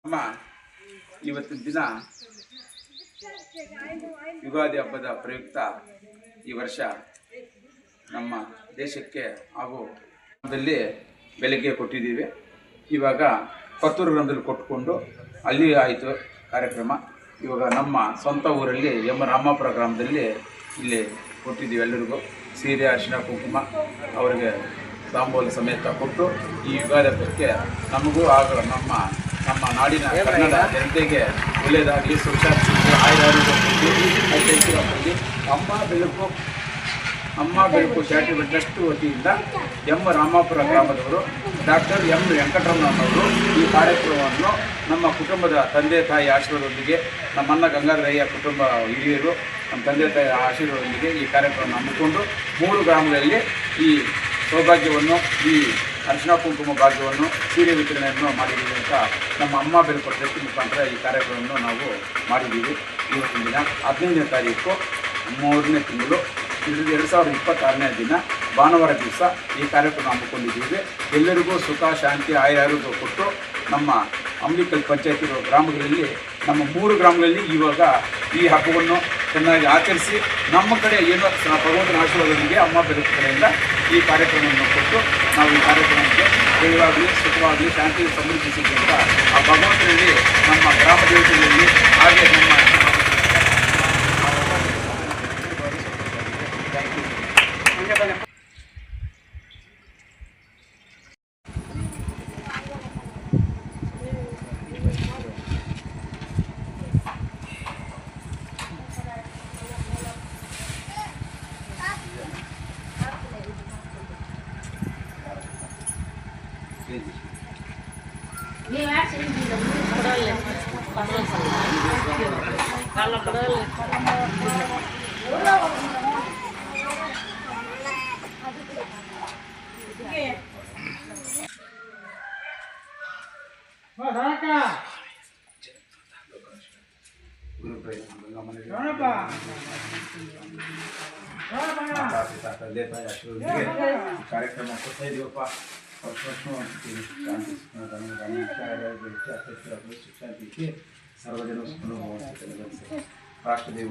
ಅಮ್ಮ ಇವತ್ತಿನ ದಿನ ಯುಗಾದಿ ಹಬ್ಬದ ಪ್ರಯುಕ್ತ ಈ ವರ್ಷ ನಮ್ಮ ದೇಶಕ್ಕೆ ಹಾಗೂ ಬೆಲೆಗೆ ಕೊಟ್ಟಿದ್ದೀವಿ. ಇವಾಗ ಕೊತ್ತೂರು ಗ್ರಾಮದಲ್ಲಿ ಕೊಟ್ಟುಕೊಂಡು ಅಲ್ಲಿ ಆಯಿತು ಕಾರ್ಯಕ್ರಮ. ಇವಾಗ ನಮ್ಮ ಸ್ವಂತ ಊರಲ್ಲಿ ಎಂ ರಾಮಾಪುರ ಗ್ರಾಮದಲ್ಲಿ ಇಲ್ಲಿ ಕೊಟ್ಟಿದ್ದೀವಿ. ಎಲ್ಲರಿಗೂ ಸೀರೆ ಅರಿಶಿನ ಕುಂಕುಮ ಅವರಿಗೆ ತಾಂಬೂಲ ಸಮೇತ ಕೊಟ್ಟು ಈ ಯುಗಾದಿ ಹಬ್ಬಕ್ಕೆ ನಮಗೂ ಹಾಗೂ ನಮ್ಮ ನಾಡಿನ ಕನ್ನಡ ಜನತೆಗೆ ಒಳ್ಳೆಯದಾಗಲಿ, ಸುಖಾಂತಿ ಆಯುರಾರೋಗ್ಯ ಅಮ್ಮ ಬೆಳಕು ಚಾರಿಟೇಬಲ್ ಟ್ರಸ್ಟ್ ವತಿಯಿಂದ ಎಂ ರಾಮಾಪುರ ಗ್ರಾಮದವರು ಡಾಕ್ಟರ್ ಎಂ ವೆಂಕಟರಮಣನವರು ಈ ಕಾರ್ಯಕ್ರಮವನ್ನು ನಮ್ಮ ಕುಟುಂಬದ ತಂದೆ ತಾಯಿ ಆಶೀರ್ವಾದದೊಂದಿಗೆ, ನಮ್ಮನ್ನ ಗಂಗಾಧರಯ್ಯ ಕುಟುಂಬ ಹಿರಿಯರು ನಮ್ಮ ತಂದೆ ತಾಯಿ ಆಶೀರ್ವಾದದೊಂದಿಗೆ ಈ ಕಾರ್ಯಕ್ರಮವನ್ನು ಹಮ್ಮಿಕೊಂಡು 3 ಗ್ರಾಮಗಳಲ್ಲಿ ಈ ಸೌಭಾಗ್ಯವನ್ನು, ಈ ಅರಿಶಿನ ಕುಂಕುಮ ಭಾಗ್ಯವನ್ನು, ಸೀರೆ ವಿತರಣೆಯನ್ನು ಮಾಡಿದ್ದೀವಿ ಅಂತ ನಮ್ಮ ಅಮ್ಮ ಬೆಳಕು ಟ್ರಸ್ಟ್ ಮುಖಾಂತರ ಈ ಕಾರ್ಯಕ್ರಮವನ್ನು ನಾವು ಮಾಡಿದ್ದೀವಿ. ಇವತ್ತಿನ ದಿನ 15ನೇ ತಾರೀಕು 3ನೇ ತಿಂಗಳು 2026ನೇ ದಿನ ಭಾನುವಾರ ದಿವಸ ಈ ಕಾರ್ಯಕ್ರಮ ಹಮ್ಮಿಕೊಂಡಿದ್ದೀವಿ. ಎಲ್ಲರಿಗೂ ಸುಖ ಶಾಂತಿ ಆಯುರಾರೋಗ್ಯ ಕೊಟ್ಟು ನಮ್ಮ ಅಂಬಿಕಲ್ ಪಂಚಾಯತಿ ಗ್ರಾಮಗಳಲ್ಲಿ ನಮ್ಮ 3 ಗ್ರಾಮಗಳಲ್ಲಿ ಇವಾಗ ಈ ಹಬ್ಬವನ್ನು ಚೆನ್ನಾಗಿ ಆಚರಿಸಿ ನಮ್ಮ ಕಡೆ ಏನೋ ಭಗವಂತನ ಆಶೀರ್ವಾದದೊಂದಿಗೆ ಅಮ್ಮ ಬೆಳಕು ಕಡೆಯಿಂದ ಈ ಕಾರ್ಯಕ್ರಮವನ್ನು ಕೊಟ್ಟು ನಾವು ಈ ಕಾರ್ಯಕ್ರಮಕ್ಕೆ ಜಯವಾಗಲಿ, ಸುಖವಾಗಲಿ, ಶಾಂತಿ ಸಮೃದ್ಧಿಸಿದೆ ಅಂತ ಆ ಭಗವಂತನಲ್ಲಿ ನಮ್ಮ ಗ್ರಾಮ ದೇವತೆಗಳಲ್ಲಿ ಹಾಗೆ ನಮ್ಮ ತಂದೆ ತಾಯಿ ಆಶೀರ್ವಾದಕ್ಕೆ ಕಾರ್ಯಕ್ರಮ ಕೊಡ್ತಾ ಇದೀವಪ್ಪ. ಸರ್ವಜನ ರಾಷ್ಟ್ರದೇವ